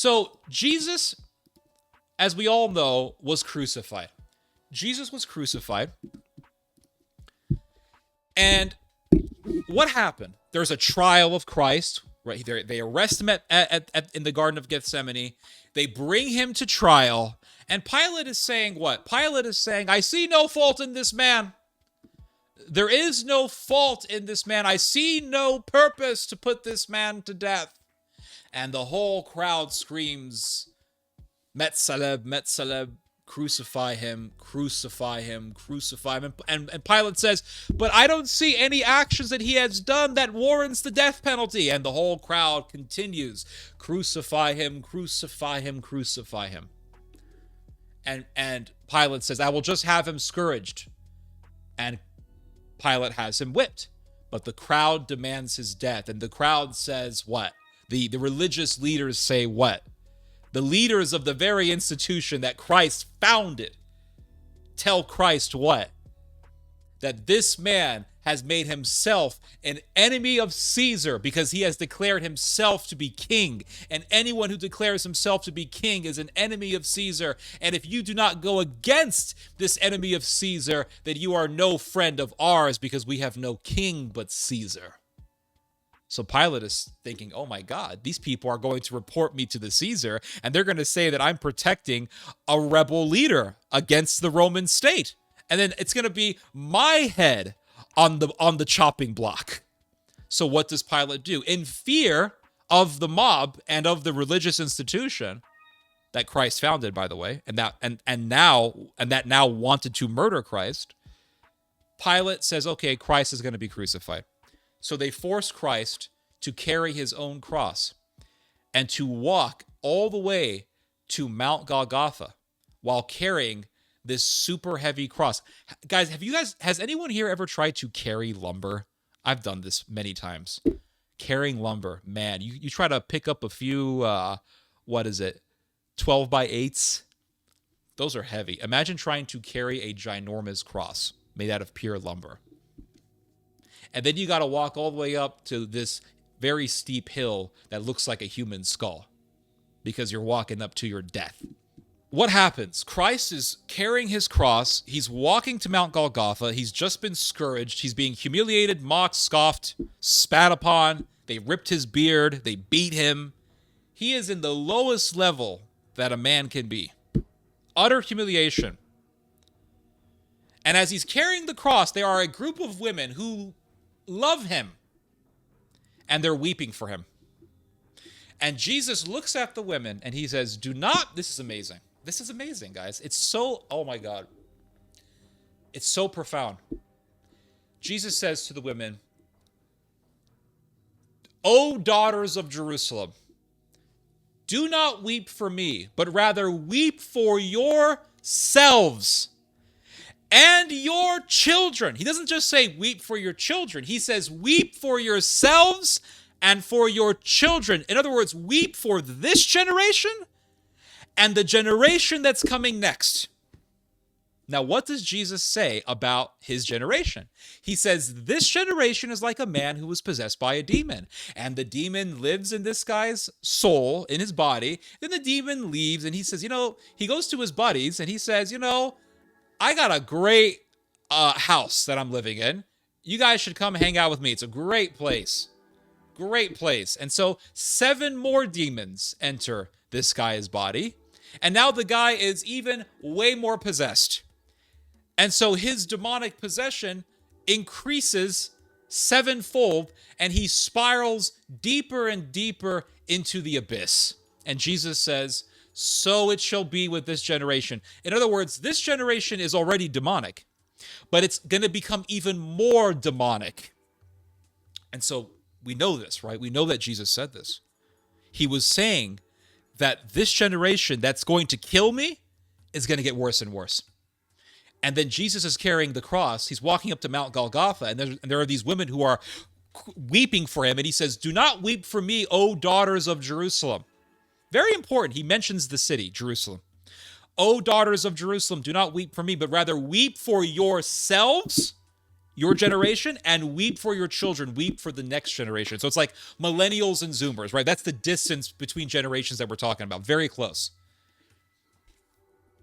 So Jesus, as we all know, was crucified. Jesus was crucified. And what happened? There's a trial of Christ. Right? They arrest him in the Garden of Gethsemane. They bring him to trial. And Pilate is saying what? Pilate is saying, I see no fault in this man. There is no fault in this man. I see no purpose to put this man to death. And the whole crowd screams, Metzeleb, Metzeleb, crucify him, crucify him, crucify him. And Pilate says, but I don't see any actions that he has done that warrants the death penalty. And the whole crowd continues, crucify him, crucify him, crucify him. And Pilate says, I will just have him scourged. And Pilate has him whipped. But the crowd demands his death. And the crowd says what? The religious leaders say what? The leaders of the very institution that Christ founded tell Christ what? That this man has made himself an enemy of Caesar because he has declared himself to be king. And anyone who declares himself to be king is an enemy of Caesar. And if you do not go against this enemy of Caesar, then you are no friend of ours because we have no king but Caesar. So Pilate is thinking, oh my God, these people are going to report me to the Caesar, and they're going to say that I'm protecting a rebel leader against the Roman state. And then it's going to be my head on the chopping block. So what does Pilate do? In fear of the mob and of the religious institution that Christ founded, by the way, and that now wanted to murder Christ, Pilate says, okay, Christ is going to be crucified. So they force Christ to carry his own cross and to walk all the way to Mount Golgotha while carrying this super heavy cross. Guys, has anyone here ever tried to carry lumber? I've done this many times. Carrying lumber, man, you try to pick up a few, 12 by 8s? Those are heavy. Imagine trying to carry a ginormous cross made out of pure lumber. And then you got to walk all the way up to this very steep hill that looks like a human skull because you're walking up to your death. What happens? Christ is carrying his cross. He's walking to Mount Golgotha. He's just been scourged. He's being humiliated, mocked, scoffed, spat upon. They ripped his beard. They beat him. He is in the lowest level that a man can be. Utter humiliation. And as he's carrying the cross, there are a group of women who love him, and they're weeping for him. And Jesus looks at the women and he says, this is amazing. This is amazing, guys. It's so, oh my God. It's so profound. Jesus says to the women, O daughters of Jerusalem, do not weep for me, but rather weep for yourselves and your children. He doesn't just say weep for your children. He says weep for yourselves and for your children. In other words, weep for this generation and the generation that's coming next. Now, what does Jesus say about his generation? He says this generation is like a man who was possessed by a demon. And the demon lives in this guy's soul, in his body. Then the demon leaves and he says, he goes to his buddies and he says, I got a great house that I'm living in. You guys should come hang out with me. It's a great place. Great place. And so 7 more demons enter this guy's body. And now the guy is even way more possessed. And so his demonic possession increases 7-fold, and he spirals deeper and deeper into the abyss. And Jesus says, so it shall be with this generation. In other words, this generation is already demonic, but it's going to become even more demonic. And so we know this, right? We know that Jesus said this. He was saying that this generation that's going to kill me is going to get worse and worse. And then Jesus is carrying the cross. He's walking up to Mount Golgotha, and there are these women who are weeping for him. And he says, do not weep for me, O daughters of Jerusalem. Very important. He mentions the city, Jerusalem. O daughters of Jerusalem, do not weep for me, but rather weep for yourselves your generation, and weep for your children, weep for the next generation. So it's like millennials and Zoomers, right? That's the distance between generations that we're talking about. Very close.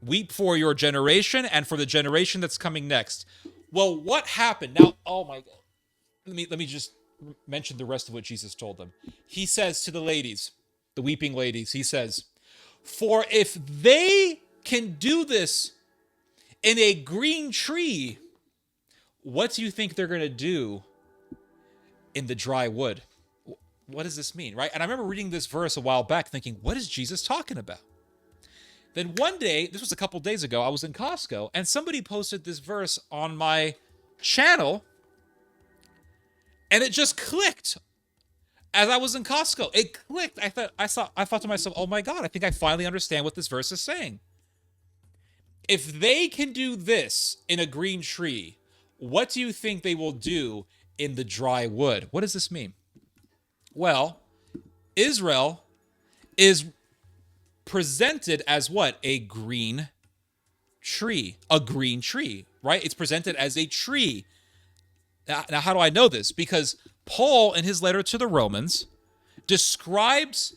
Weep for your generation and for the generation that's coming next. Well, what happened? Now, oh my God. Let me just mention the rest of what Jesus told them. He says to the ladies, the weeping ladies, he says, "For if they can do this in a green tree, what do you think they're going to do in the dry wood?" What does this mean, right? And I remember reading this verse a while back thinking, what is Jesus talking about? Then one day, this was a couple days ago, I was in Costco and somebody posted this verse on my channel and it just clicked as I was in Costco. It clicked. I thought to myself, oh my God, I think I finally understand what this verse is saying. If they can do this in a green tree, what do you think they will do in the dry wood? What does this mean? Well, Israel is presented as what? A green tree. A green tree, right? It's presented as a tree. Now, how do I know this? Because Paul, in his letter to the Romans, describes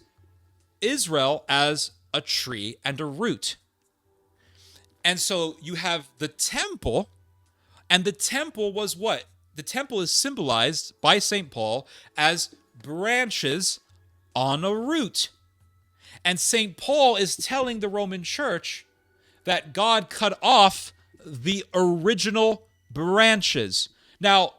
Israel as a tree and a root. And so you have the temple, and the temple was what? The temple is symbolized by St. Paul as branches on a root. And St. Paul is telling the Roman church that God cut off the original branches. Now,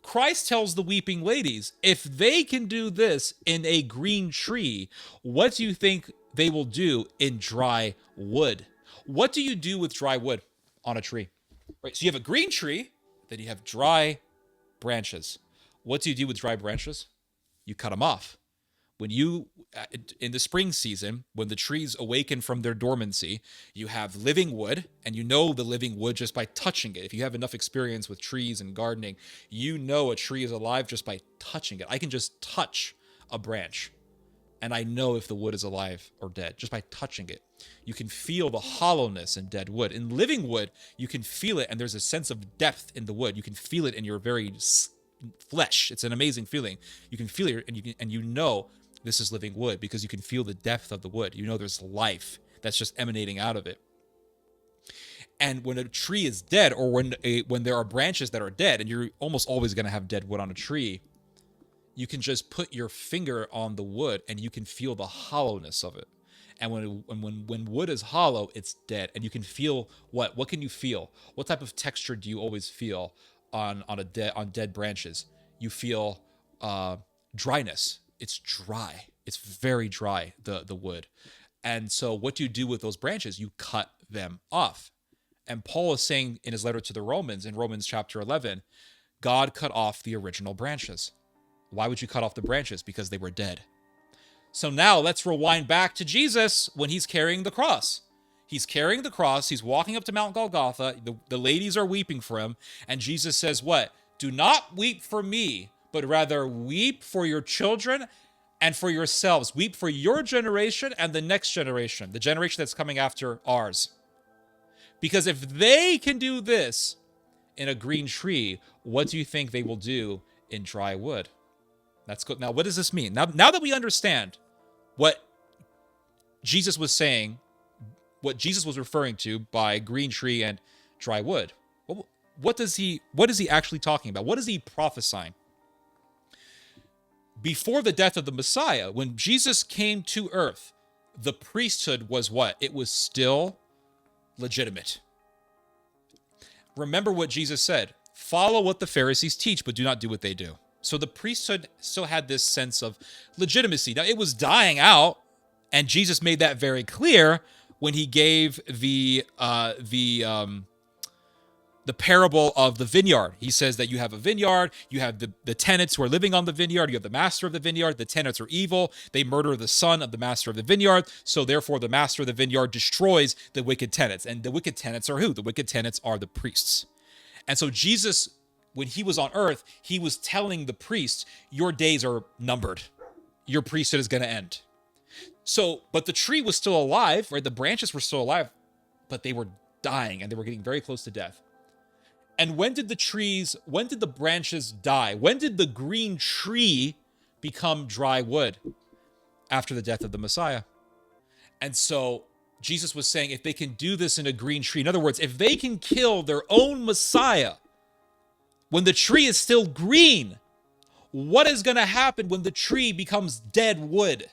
Christ tells the weeping ladies, if they can do this in a green tree, what do you think they will do in dry wood? What do you do with dry wood on a tree? Right, so you have a green tree, then you have dry branches. What do you do with dry branches? You cut them off. When you, in the spring season, when the trees awaken from their dormancy, you have living wood, and you know the living wood just by touching it. If you have enough experience with trees and gardening, you know a tree is alive just by touching it. I can just touch a branch, and I know if the wood is alive or dead just by touching it. You can feel the hollowness in dead wood. In living wood, you can feel it, and there's a sense of depth in the wood. You can feel it in your very flesh. It's an amazing feeling. You can feel it, and you know this is living wood because you can feel the depth of the wood. You know there's life that's just emanating out of it. And when a tree is dead, or when there are branches that are dead, and you're almost always going to have dead wood on a tree, you can just put your finger on the wood and you can feel the hollowness of it. And when wood is hollow, it's dead. And you can feel what? What can you feel? What type of texture do you always feel on dead branches? You feel dryness. It's dry. It's very dry, the wood. And so what do you do with those branches? You cut them off. And Paul is saying in his letter to the Romans, in Romans chapter 11, God cut off the original branches. Why would you cut off the branches? Because they were dead. So now let's rewind back to Jesus when he's carrying the cross. He's carrying the cross. He's walking up to Mount Golgotha. The ladies are weeping for him. And Jesus says what? Do not weep for me, but rather weep for your children and for yourselves. Weep for your generation and the next generation, the generation that's coming after ours. Because if they can do this in a green tree, what do you think they will do in dry wood? That's good. Now, what does this mean? Now that we understand what Jesus was saying, what Jesus was referring to by green tree and dry wood, what is he actually talking about? What is he prophesying? Before the death of the Messiah, when Jesus came to earth, the priesthood was what? It was still legitimate. Remember what Jesus said, follow what the Pharisees teach, but do not do what they do. So the priesthood still had this sense of legitimacy. Now, it was dying out, and Jesus made that very clear when he gave the parable of the vineyard. He says that you have a vineyard, you have the tenants who are living on the vineyard, you have the master of the vineyard. The tenants are evil. They murder the son of the master of the vineyard. So therefore, the master of the vineyard destroys the wicked tenants. And the wicked tenants are who? The wicked tenants are the priests. And so Jesus, when he was on earth, he was telling the priests, your days are numbered. Your priesthood is going to end. So, but the tree was still alive, right? The branches were still alive, but they were dying and they were getting very close to death. And when did the branches die? When did the green tree become dry wood? After the death of the Messiah. And so Jesus was saying, if they can do this in a green tree, in other words, if they can kill their own Messiah when the tree is still green, what is going to happen when the tree becomes dead wood?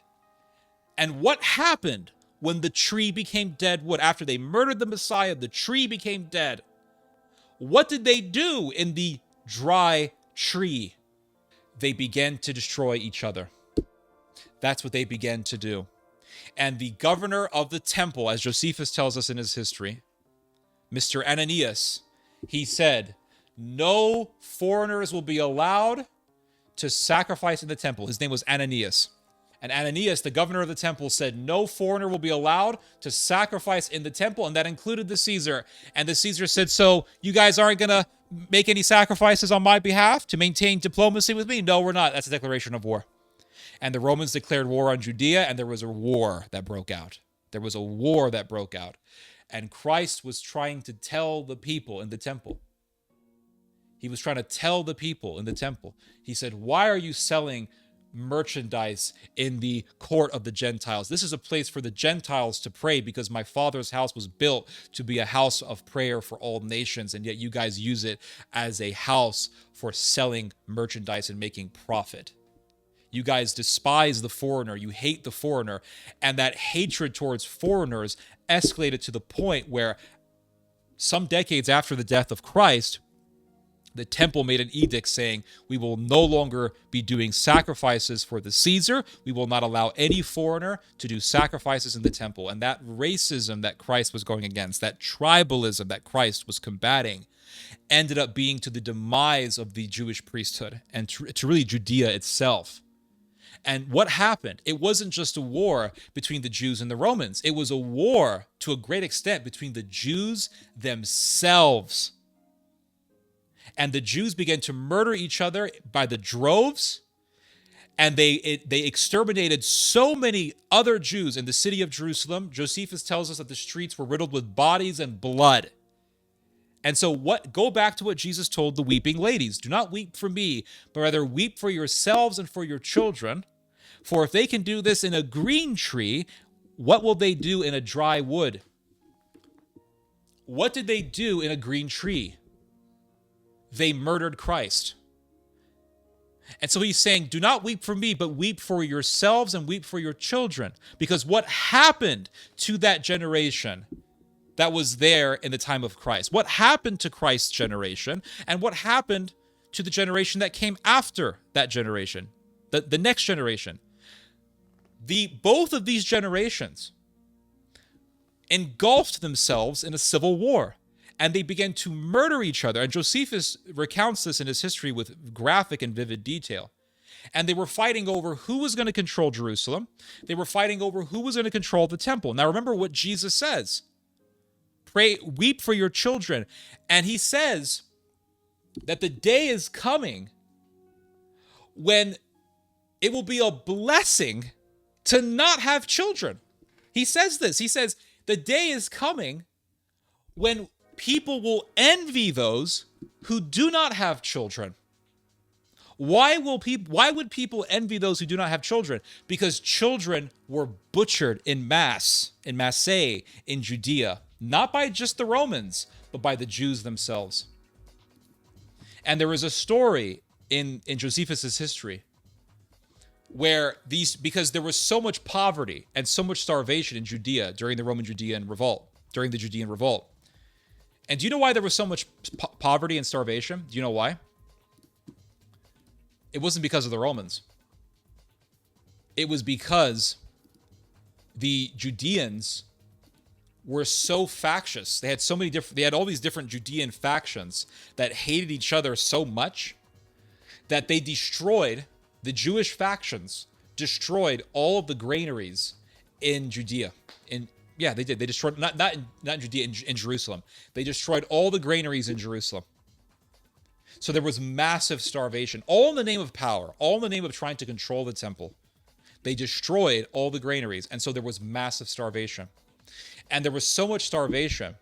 And what happened when the tree became dead wood? After they murdered the Messiah, the tree became dead. What did they do in the dry tree? They began to destroy each other. That's what they began to do. And the governor of the temple, as Josephus tells us in his history, Mr. Ananias, he said, no foreigners will be allowed to sacrifice in the temple. His name was Ananias. And Ananias, the governor of the temple, said no foreigner will be allowed to sacrifice in the temple, and that included the Caesar. And the Caesar said, so you guys aren't going to make any sacrifices on my behalf to maintain diplomacy with me? No, we're not. That's a declaration of war. And the Romans declared war on Judea, and there was a war that broke out. There was a war that broke out. And Christ was trying to tell the people in the temple. He was trying to tell the people in the temple. He said, why are you selling merchandise in the court of the Gentiles? This is a place for the Gentiles to pray, because my Father's house was built to be a house of prayer for all nations, and yet you guys use it as a house for selling merchandise and making profit. You guys despise the foreigner. You hate the foreigner. And that hatred towards foreigners escalated to the point where some decades after the death of Christ, the temple made an edict saying, we will no longer be doing sacrifices for the Caesar. We will not allow any foreigner to do sacrifices in the temple. And that racism that Christ was going against, that tribalism that Christ was combating, ended up being to the demise of the Jewish priesthood and to really Judea itself. And what happened? It wasn't just a war between the Jews and the Romans. It was a war, to a great extent, between the Jews themselves. And the Jews began to murder each other by the droves, and they exterminated so many other Jews in the city of Jerusalem. Josephus tells us that the streets were riddled with bodies and blood. And so go back to what Jesus told the weeping ladies. Do not weep for me, but rather weep for yourselves and for your children. For if they can do this in a green tree, what will they do in a dry wood? What did they do in a green tree? They murdered Christ. And so he's saying, do not weep for me, but weep for yourselves and weep for your children. Because what happened to that generation that was there in the time of Christ? What happened to Christ's generation? And what happened to the generation that came after that generation? The next generation. Both of these generations engulfed themselves in a civil war. And they began to murder each other. And Josephus recounts this in his history with graphic and vivid detail. And they were fighting over who was going to control Jerusalem. They were fighting over who was going to control the temple. Now remember what Jesus says. Pray, weep for your children. And he says that the day is coming when it will be a blessing to not have children. He says this. He says, the day is coming when people will envy those who do not have children. Why would people envy those who do not have children? Because children were butchered in masse in Judea, not by just the Romans, but by the Jews themselves. And there is a story in Josephus's history where because there was so much poverty and so much starvation in Judea during the Judean revolt. And do you know why there was so much poverty and starvation? Do you know why? It wasn't because of the Romans. It was because the Judeans were so factious. They had all these different Judean factions that hated each other so much that they destroyed, the Jewish factions destroyed all of the granaries in Judea. Yeah, they did. They destroyed, not in Judea, in Jerusalem. They destroyed all the granaries in Jerusalem. So there was massive starvation, all in the name of power, all in the name of trying to control the temple. They destroyed all the granaries, and so there was massive starvation. And there was so much starvation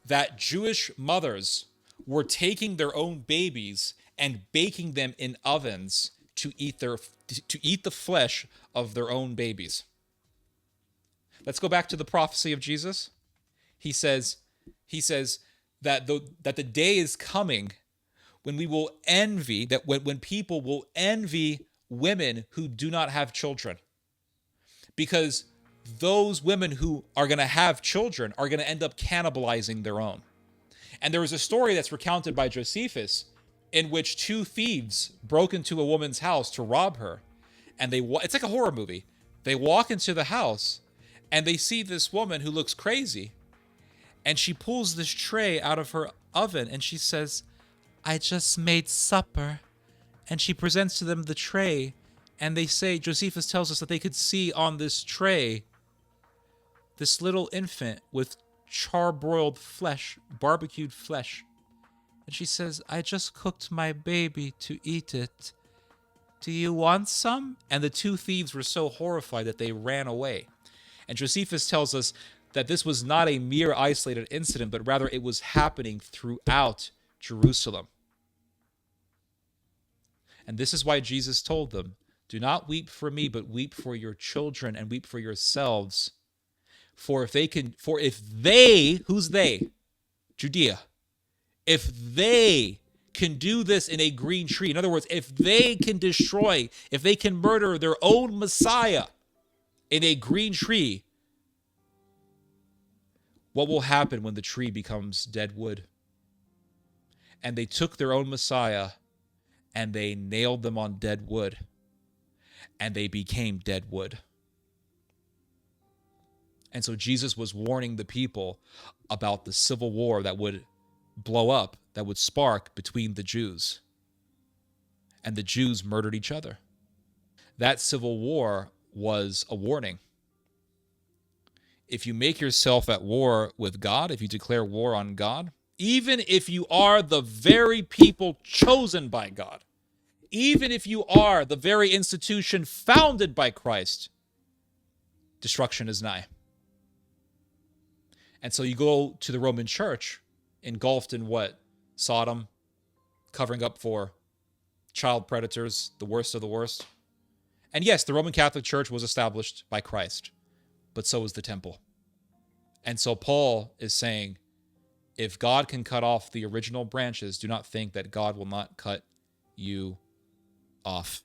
that Jewish mothers were taking their own babies and baking them in ovens to eat the flesh of their own babies. Let's go back to the prophecy of Jesus. He says he says that the day is coming when we will envy, that when people will envy women who do not have children, because those women who are going to have children are going to end up cannibalizing their own. And there was a story that's recounted by Josephus in which two thieves broke into a woman's house to rob her. And it's like a horror movie. They walk into the house and they see this woman who looks crazy. And she pulls this tray out of her oven and she says, "I just made supper." And she presents to them the tray. And they say, Josephus tells us that they could see on this tray this little infant with charbroiled flesh, barbecued flesh. And she says, "I just cooked my baby to eat it. Do you want some?" And the two thieves were so horrified that they ran away. And Josephus tells us that this was not a mere isolated incident, but rather it was happening throughout Jerusalem. And this is why Jesus told them, "Do not weep for me, but weep for your children and weep for yourselves. For if they, who's they? Judea. If they can do this in a green tree, in other words, if they can destroy, if they can murder their own Messiah in a green tree, what will happen when the tree becomes dead wood?" And they took their own Messiah and they nailed them on dead wood, and they became dead wood. And so Jesus was warning the people about the civil war that would blow up, that would spark between the Jews. And the Jews murdered each other. That civil war was a warning. If you make yourself at war with God, if you declare war on God, even if you are the very people chosen by God, even if you are the very institution founded by Christ, destruction is nigh. And so you go to the Roman church, engulfed in what? Sodom, covering up for child predators, the worst of the worst. And yes, the Roman Catholic Church was established by Christ, but so was the temple. And so Paul is saying, if God can cut off the original branches, do not think that God will not cut you off.